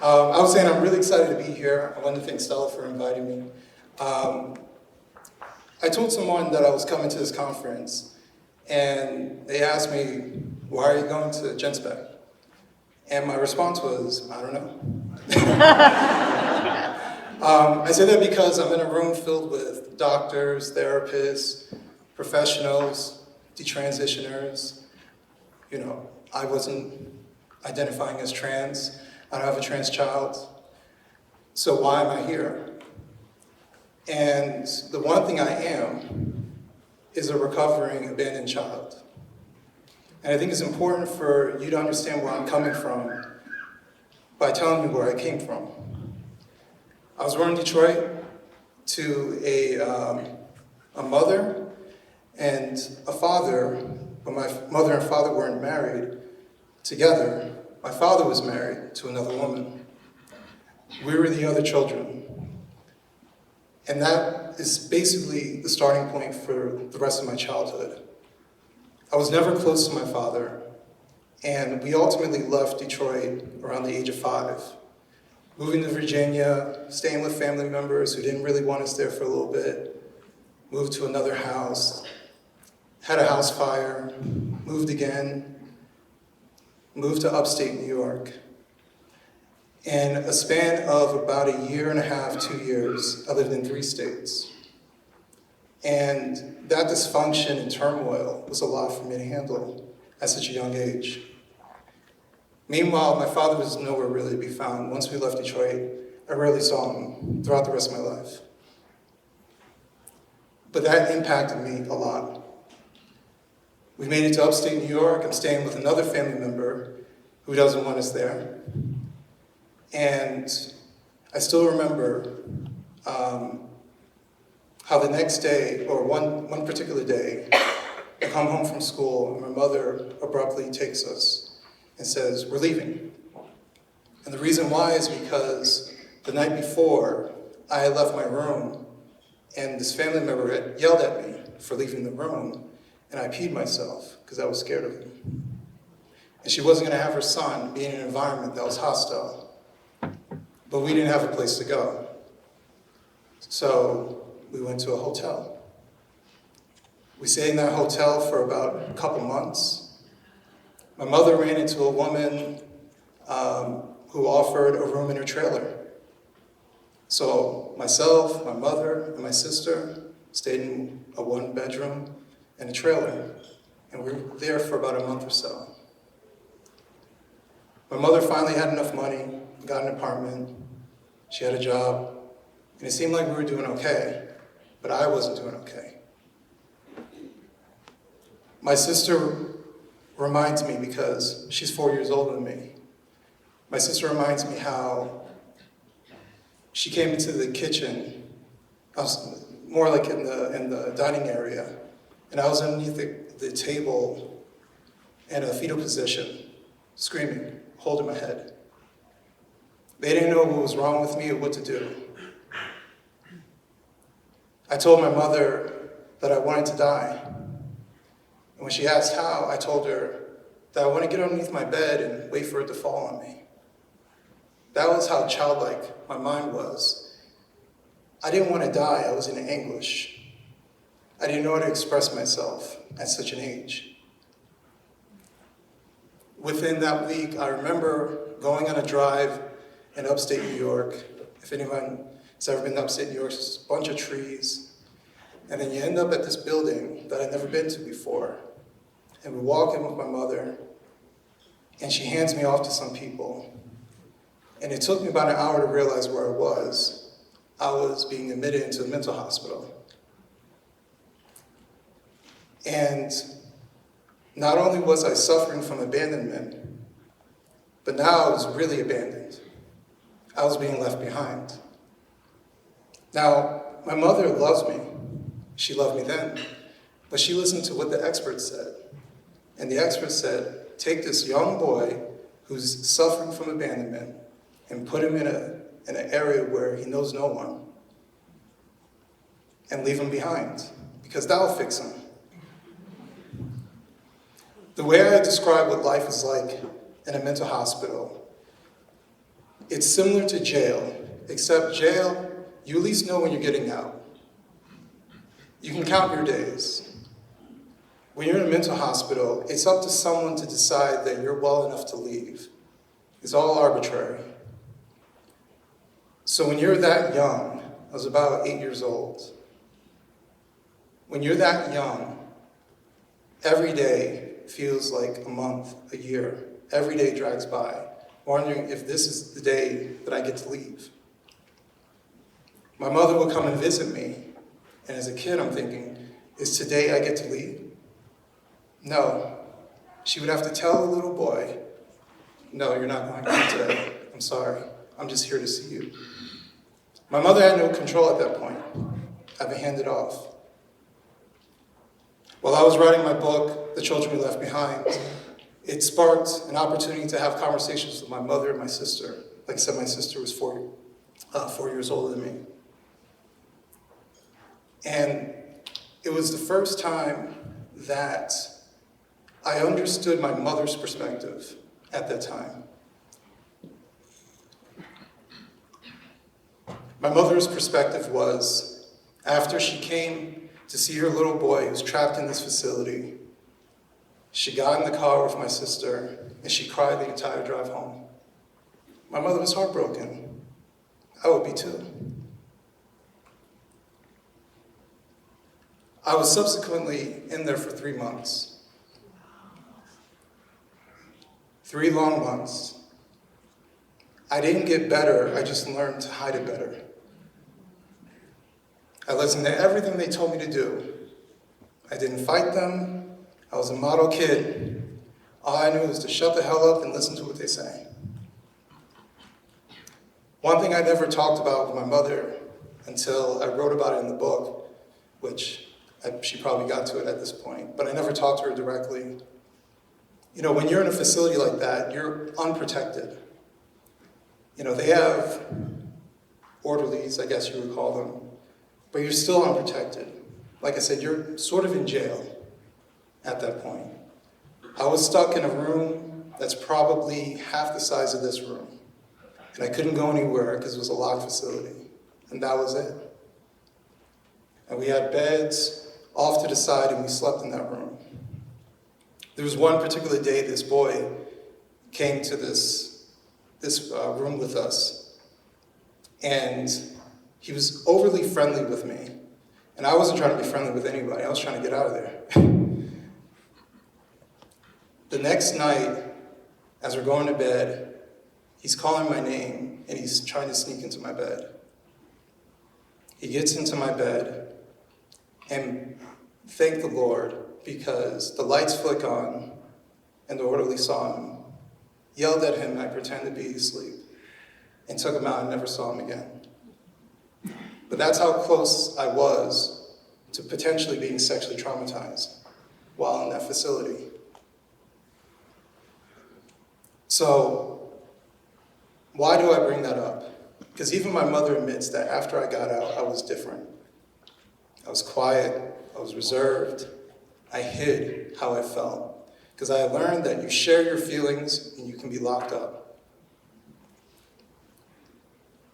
I was saying I'm really excited to be here. I want to thank Stella for inviting me. I told someone that I was coming to this conference, and they asked me, why are you going to Genspect? And my response was, I don't know. I say that because I'm in a room filled with doctors, therapists, professionals, detransitioners. You know, I wasn't identifying as trans. I don't have a trans child. So why am I here? And the one thing I am is a recovering abandoned child. And I think it's important for you to understand where I'm coming from by telling you where I came from. I was born in Detroit to a mother and a father, but my mother and father weren't married together. My father was married to another woman. We were the other children. And that is basically the starting point for the rest of my childhood. I was never close to my father, and we ultimately left Detroit around the age of 5. Moving to Virginia, staying with family members who didn't really want us there for a little bit, moved to another house, had a house fire, moved again, moved to upstate New York. In a span of about 1.5 years, 2 years, I lived in 3 states. And that dysfunction and turmoil was a lot for me to handle at such a young age. Meanwhile, my father was nowhere really to be found. Once we left Detroit, I rarely saw him throughout the rest of my life. But that impacted me a lot. We made it to upstate New York. I'm staying with another family member who doesn't want us there. And I still remember how the next day, or one particular day, I come home from school and my mother abruptly takes us and says, we're leaving. And the reason why is because the night before, I had left my room and this family member had yelled at me for leaving the room, and I peed myself because I was scared of him. And she wasn't gonna have her son be in an environment that was hostile. But we didn't have a place to go. So we went to a hotel. We stayed in that hotel for about a couple months. My mother ran into a woman who offered a room in her trailer. So myself, my mother, and my sister stayed in a 1-bedroom and a trailer. And we were there for about a month or so. My mother finally had enough money, got an apartment, she had a job, and it seemed like we were doing okay, but I wasn't doing okay. My sister reminds me, because she's 4 years older than me, my sister reminds me how she came into the kitchen, I was more like in the dining area, and I was underneath the table in a fetal position, screaming, holding my head. They didn't know what was wrong with me or what to do. I told my mother that I wanted to die. And when she asked how, I told her that I want to get underneath my bed and wait for it to fall on me. That was how childlike my mind was. I didn't want to die, I was in anguish. I didn't know how to express myself at such an age. Within that week, I remember going on a drive in upstate New York. If anyone has ever been to upstate New York, there's a bunch of trees. And then you end up at this building that I'd never been to before. And we walk in with my mother, and she hands me off to some people. And it took me about an hour to realize where I was. I was being admitted into a mental hospital. And not only was I suffering from abandonment, but now I was really abandoned. I was being left behind. Now, my mother loves me. She loved me then. But she listened to what the experts said. And the experts said, take this young boy who's suffering from abandonment and put him in an area where he knows no one and leave him behind, because that'll fix him. The way I describe what life is like in a mental hospital It's similar to jail, except jail, you at least know when you're getting out. You can count your days. When you're in a mental hospital, it's up to someone to decide that you're well enough to leave. It's all arbitrary. So when you're that young, I was about 8 years old. When you're that young, every day feels like a month, a year. Every day drags by, wondering if this is the day that I get to leave. My mother would come and visit me, and as a kid I'm thinking, is today I get to leave? No. She would have to tell the little boy, no, you're not going home today. I'm sorry. I'm just here to see you. My mother had no control at that point. I've been handed off. While I was writing my book, The Children We Left Behind, it sparked an opportunity to have conversations with my mother and my sister. Like I said, my sister was 4 years older than me. And it was the first time that I understood my mother's perspective at that time. My mother's perspective was, after she came to see her little boy who's trapped in this facility, she got in the car with my sister and she cried the entire drive home. My mother was heartbroken. I would be too. I was subsequently in there for 3 months. 3 long months. I didn't get better, I just learned to hide it better. I listened to everything they told me to do. I didn't fight them. I was a model kid. All I knew was to shut the hell up and listen to what they say. One thing I never talked about with my mother until I wrote about it in the book, which she probably got to it at this point, but I never talked to her directly. You know, when you're in a facility like that, you're unprotected. You know, they have orderlies, I guess you would call them, but you're still unprotected. Like I said, you're sort of in jail at that point. I was stuck in a room that's probably half the size of this room, and I couldn't go anywhere because it was a locked facility, and that was it. And we had beds off to the side, and we slept in that room. There was one particular day this boy came to this room with us, and he was overly friendly with me. And I wasn't trying to be friendly with anybody. I was trying to get out of there. The next night, as we're going to bed, he's calling my name, and he's trying to sneak into my bed. He gets into my bed, and thank the Lord, because the lights flick on, and the orderly saw him, yelled at him, and I pretended to be asleep, and took him out and never saw him again. But that's how close I was to potentially being sexually traumatized while in that facility. So, why do I bring that up? Because even my mother admits that after I got out, I was different. I was quiet, I was reserved, I hid how I felt. Because I learned that you share your feelings and you can be locked up.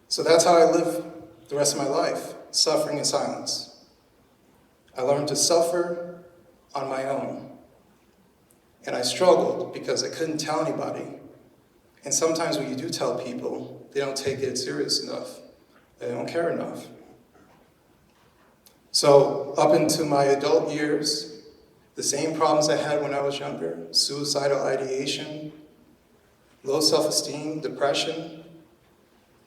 So that's how I live the rest of my life, suffering in silence. I learned to suffer on my own. And I struggled because I couldn't tell anybody. And sometimes when you do tell people, they don't take it serious enough. They don't care enough. So up into my adult years, the same problems I had when I was younger, suicidal ideation, low self-esteem, depression,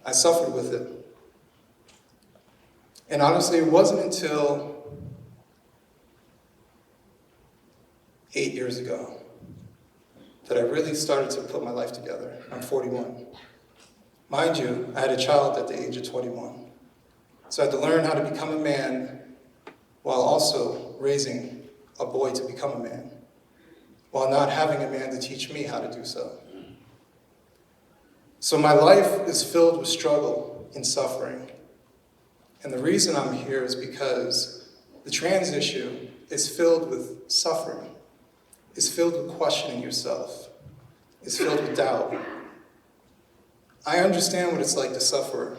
I suffered with it. And honestly, it wasn't until 8 years ago that I really started to put my life together. I'm 41. Mind you, I had a child at the age of 21. So I had to learn how to become a man while also raising a boy to become a man, while not having a man to teach me how to do so. So my life is filled with struggle and suffering. And the reason I'm here is because the trans issue is filled with suffering. It's filled with questioning yourself. It's filled with doubt. I understand what it's like to suffer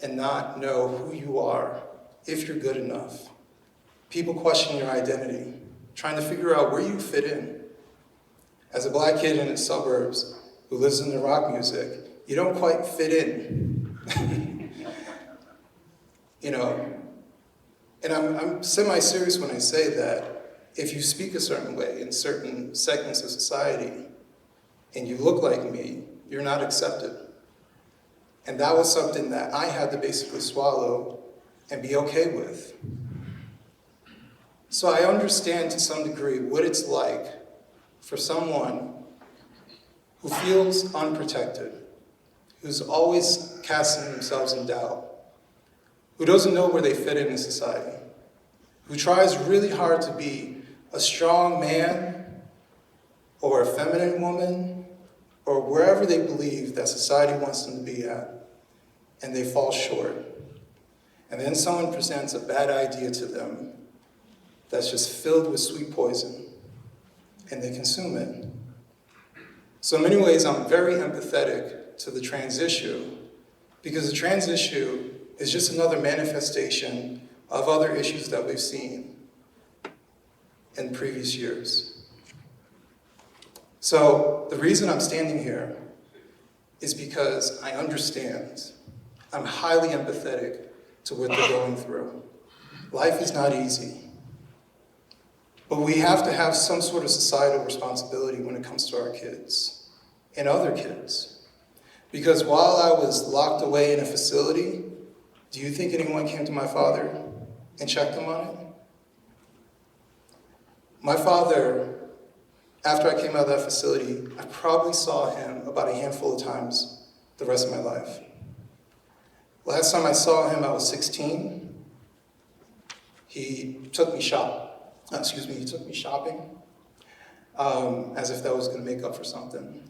and not know who you are, if you're good enough. People question your identity, trying to figure out where you fit in. As a black kid in the suburbs who listens to rock music, you don't quite fit in. You know, and I'm semi-serious when I say that if you speak a certain way in certain segments of society and you look like me, you're not accepted. And that was something that I had to basically swallow and be okay with. So I understand to some degree what it's like for someone who feels unprotected, who's always casting themselves in doubt, who doesn't know where they fit in society, who tries really hard to be a strong man or a feminine woman or wherever they believe that society wants them to be at, and they fall short. And then someone presents a bad idea to them that's just filled with sweet poison, and they consume it. So in many ways, I'm very empathetic to the trans issue, because the trans issue is just another manifestation of other issues that we've seen in previous years. So the reason I'm standing here is because I understand. I'm highly empathetic to what they're going through. Life is not easy. But we have to have some sort of societal responsibility when it comes to our kids and other kids. Because while I was locked away in a facility, do you think anyone came to my father and checked him on it? My father, after I came out of that facility, I probably saw him about a handful of times the rest of my life. Last time I saw him, I was 16. He took me shopping, as if that was going to make up for something.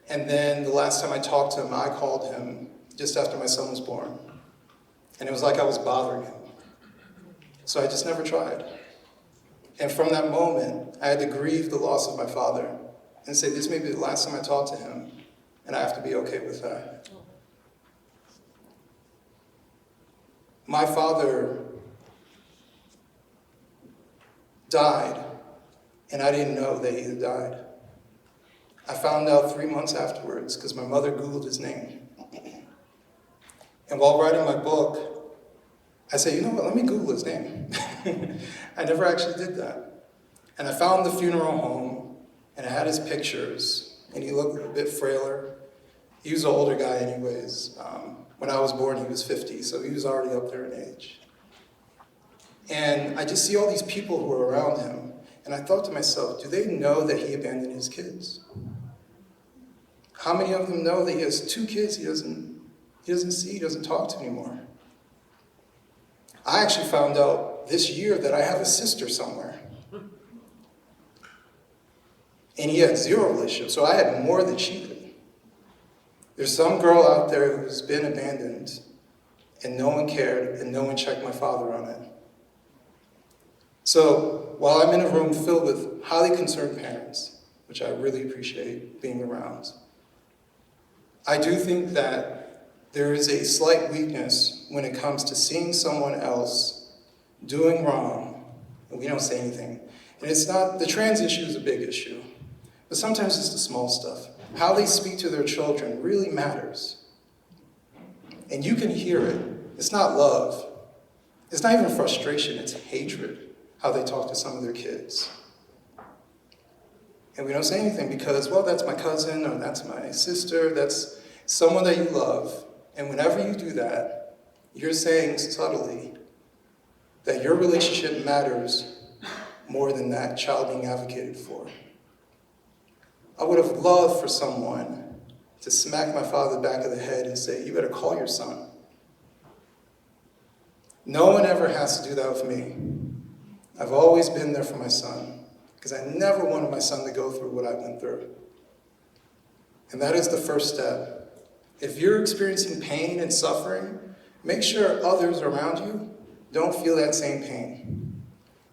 And then the last time I talked to him, I called him just after my son was born. And it was like I was bothering him. So I just never tried. And from that moment, I had to grieve the loss of my father and say, this may be the last time I talk to him, and I have to be okay with that. My father died, and I didn't know that he had died. I found out 3 months afterwards because my mother Googled his name. And while writing my book, I said, you know what, let me Google his name. I never actually did that. And I found the funeral home, and it had his pictures, and he looked a bit frailer. He was an older guy anyways. When I was born, he was 50, so he was already up there in age. And I just see all these people who are around him, and I thought to myself, do they know that he abandoned his kids? How many of them know that he has 2 kids he doesn't see, he doesn't talk to anymore? I actually found out this year that I have a sister somewhere. And he had 0 relationships, so I had more than she did. There's some girl out there who's been abandoned, and no one cared, and no one checked my father on it. So while I'm in a room filled with highly concerned parents, which I really appreciate being around, I do think that there is a slight weakness when it comes to seeing someone else doing wrong, and we don't say anything. And it's not, the trans issue is a big issue, but sometimes it's the small stuff. How they speak to their children really matters. And you can hear it. It's not love. It's not even frustration, it's hatred, how they talk to some of their kids. And we don't say anything because, well, that's my cousin, or that's my sister, that's someone that you love. And whenever you do that, you're saying subtly that your relationship matters more than that child being advocated for. I would have loved for someone to smack my father back of the head and say, you better call your son. No one ever has to do that with me. I've always been there for my son, because I never wanted my son to go through what I went through. And that is the first step. If you're experiencing pain and suffering, make sure others around you don't feel that same pain.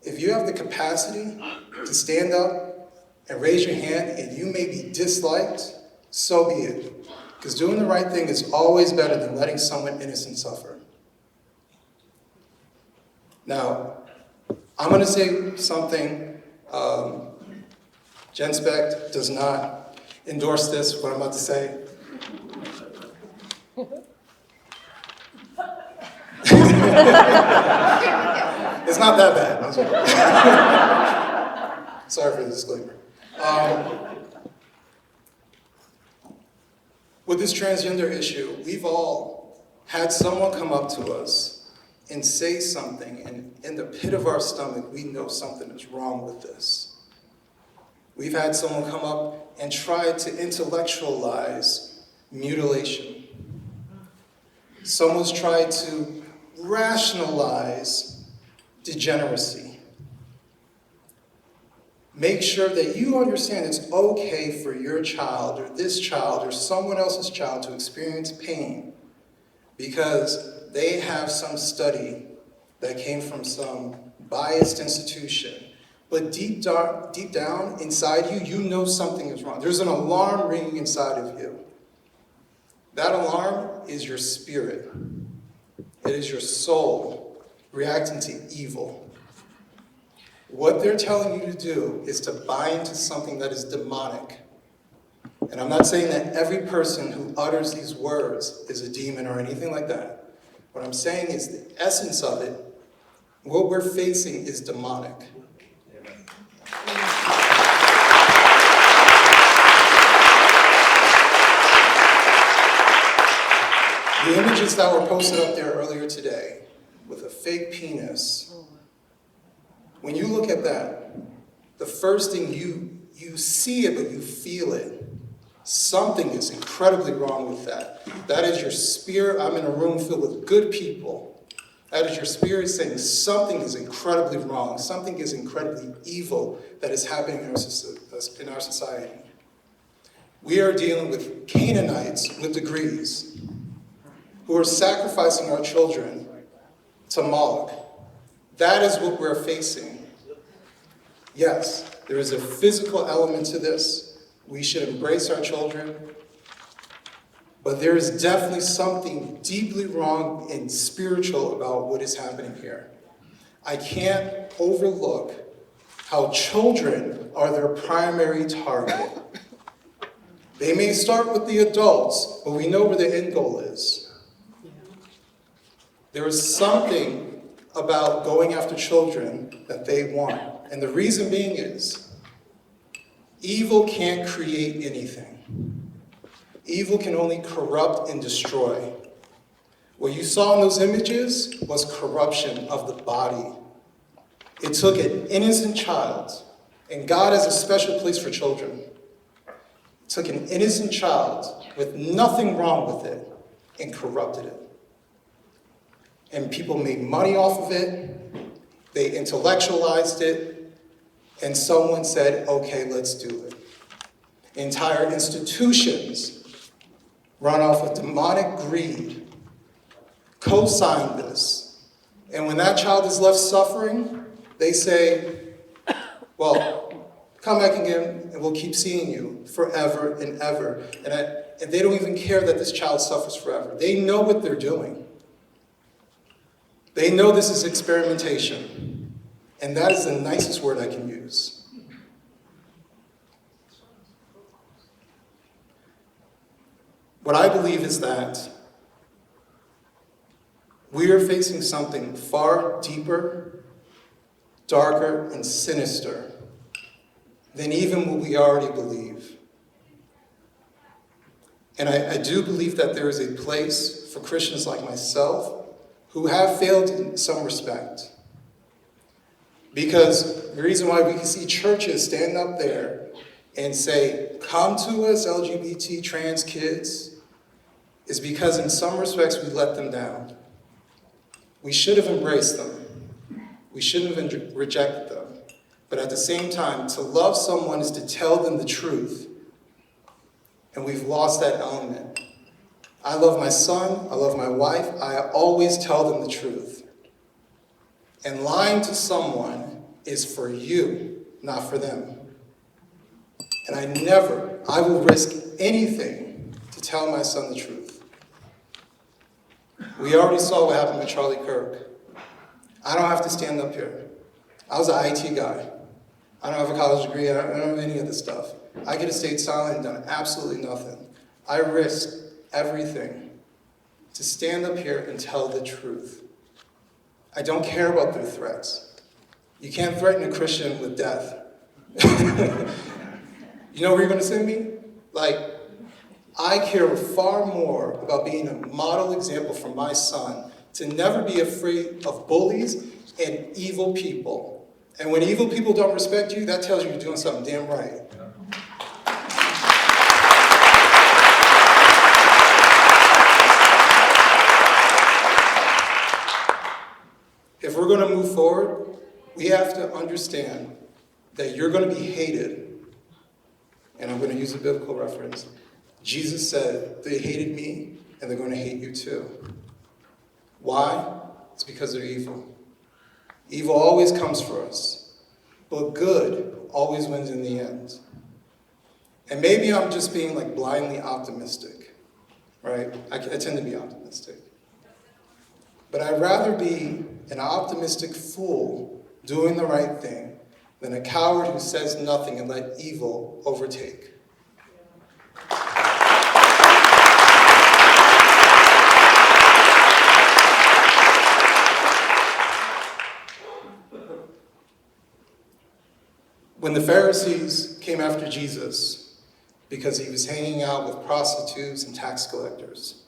If you have the capacity to stand up and raise your hand and you may be disliked, so be it. Because doing the right thing is always better than letting someone innocent suffer. Now, I'm going to say something. Genspect does not endorse this, what I'm about to say. It's not that bad. I'm sorry for the disclaimer. With this transgender issue, we've all had someone come up to us and say something, and in the pit of our stomach, we know something is wrong with this. We've had someone come up and try to intellectualize mutilation. Someone's tried to rationalize degeneracy. Make sure that you understand it's okay for your child or this child or someone else's child to experience pain because they have some study that came from some biased institution. But deep down inside you, you know something is wrong. There's an alarm ringing inside of you. That alarm is your spirit. It is your soul reacting to evil. What they're telling you to do is to buy into something that is demonic. And I'm not saying that every person who utters these words is a demon or anything like that. What I'm saying is the essence of it, what we're facing is demonic. The images that were posted up there earlier today with a fake penis, when you look at that, the first thing you see it, but you feel it. Something is incredibly wrong with that. That is your spirit. I'm in a room filled with good people. That is your spirit saying something is incredibly wrong. Something is incredibly evil that is happening in our society. We are dealing with Canaanites with degrees who are sacrificing our children to Moloch. That is what we're facing. Yes, there is a physical element to this. We should embrace our children. But there is definitely something deeply wrong and spiritual about what is happening here. I can't overlook how children are their primary target. They may start with the adults, but we know where the end goal is. There is something about going after children that they want. And the reason being is, evil can't create anything. Evil can only corrupt and destroy. What you saw in those images was corruption of the body. It took an innocent child, and God has a special place for children. It took an innocent child with nothing wrong with it and corrupted it. And people made money off of it, they intellectualized it, and someone said, okay, let's do it. Entire institutions run off of demonic greed, co-sign this. And when that child is left suffering, they say, well, come back again and we'll keep seeing you forever and ever. And they don't even care that this child suffers forever. They know what they're doing. They know this is experimentation. And that is the nicest word I can use. What I believe is that we are facing something far deeper, darker, and sinister than even what we already believe. And I do believe that there is a place for Christians like myself who have failed in some respect. Because the reason why we can see churches stand up there and say, come to us, LGBT, trans kids, is because in some respects we let them down. We should have embraced them. We shouldn't have rejected them. But at the same time, to love someone is to tell them the truth. And we've lost that element. I love my son, I love my wife, I always tell them the truth. And lying to someone is for you, not for them. And I will risk anything to tell my son the truth. We already saw what happened with Charlie Kirk. I don't have to stand up here. I was an IT guy. I don't have a college degree. I don't have any of this stuff. I could have stayed silent and done absolutely nothing. I risked everything to stand up here and tell the truth. I don't care about their threats. You can't threaten a Christian with death. You know where you're going to send me? Like, I care far more about being a model example for my son to never be afraid of bullies and evil people. And when evil people don't respect you, that tells you you're doing something damn right. If we're going to move forward, we have to understand that you're going to be hated. And I'm going to use a biblical reference. Jesus said, they hated me, and they're going to hate you too. Why? It's because they're evil. Evil always comes for us, but good always wins in the end. And maybe I'm just being like blindly optimistic, right? I tend to be optimistic. But I'd rather be an optimistic fool doing the right thing than a coward who says nothing and let evil overtake. When the Pharisees came after Jesus because he was hanging out with prostitutes and tax collectors,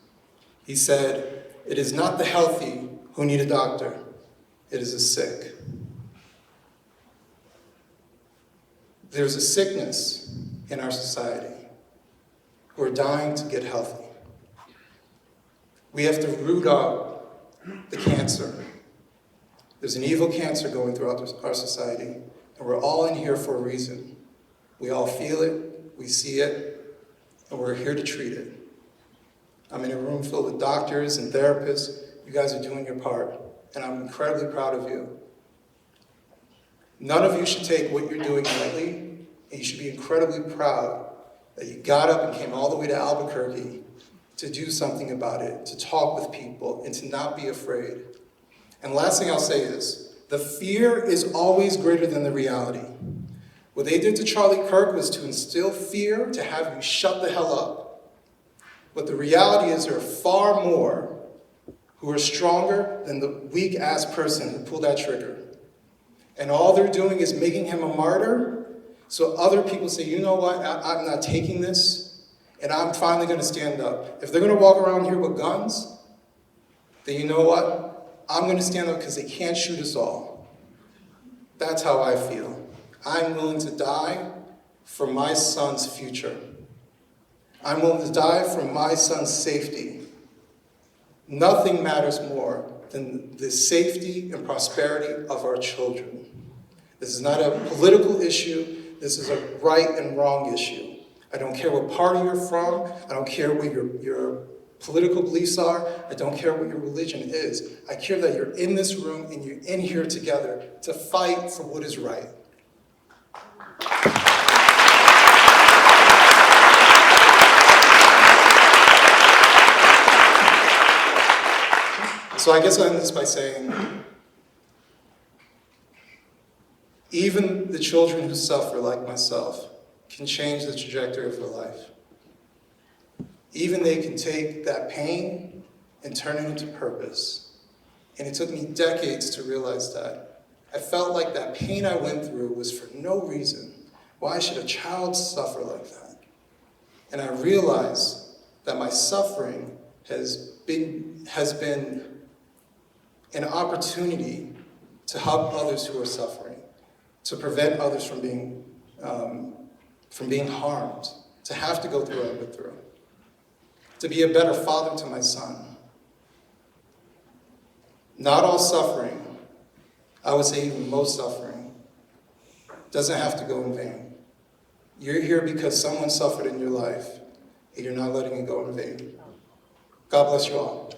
he said, "It is not the healthy who need a doctor, it is the sick." There's a sickness in our society. We're dying to get healthy. We have to root out the cancer. There's an evil cancer going throughout our society, and we're all in here for a reason. We all feel it, we see it, and we're here to treat it. I'm in a room filled with doctors and therapists. You guys are doing your part, and I'm incredibly proud of you. None of you should take what you're doing lightly, and you should be incredibly proud that you got up and came all the way to Albuquerque to do something about it, to talk with people, and to not be afraid. And last thing I'll say is, the fear is always greater than the reality. What they did to Charlie Kirk was to instill fear, to have you shut the hell up. But the reality is there are far more who are stronger than the weak-ass person who pulled that trigger. And all they're doing is making him a martyr, so other people say, you know what, I'm not taking this, and I'm finally going to stand up. If they're going to walk around here with guns, then you know what, I'm going to stand up because they can't shoot us all. That's how I feel. I'm willing to die for my son's future. I'm willing to die for my son's safety. Nothing matters more than the safety and prosperity of our children. This is not a political issue. This is a right and wrong issue. I don't care what party you're from. I don't care what your political beliefs are. I don't care what your religion is. I care that you're in this room and you're in here together to fight for what is right. So I guess I'll end this by saying, even the children who suffer like myself can change the trajectory of their life. Even they can take that pain and turn it into purpose. And it took me decades to realize that. I felt like that pain I went through was for no reason. Why should a child suffer like that? And I realized that my suffering has been an opportunity to help others who are suffering, to prevent others from being harmed, to have to go through what I went through, to be a better father to my son. Not all suffering, I would say even most suffering, doesn't have to go in vain. You're here because someone suffered in your life, and you're not letting it go in vain. God bless you all.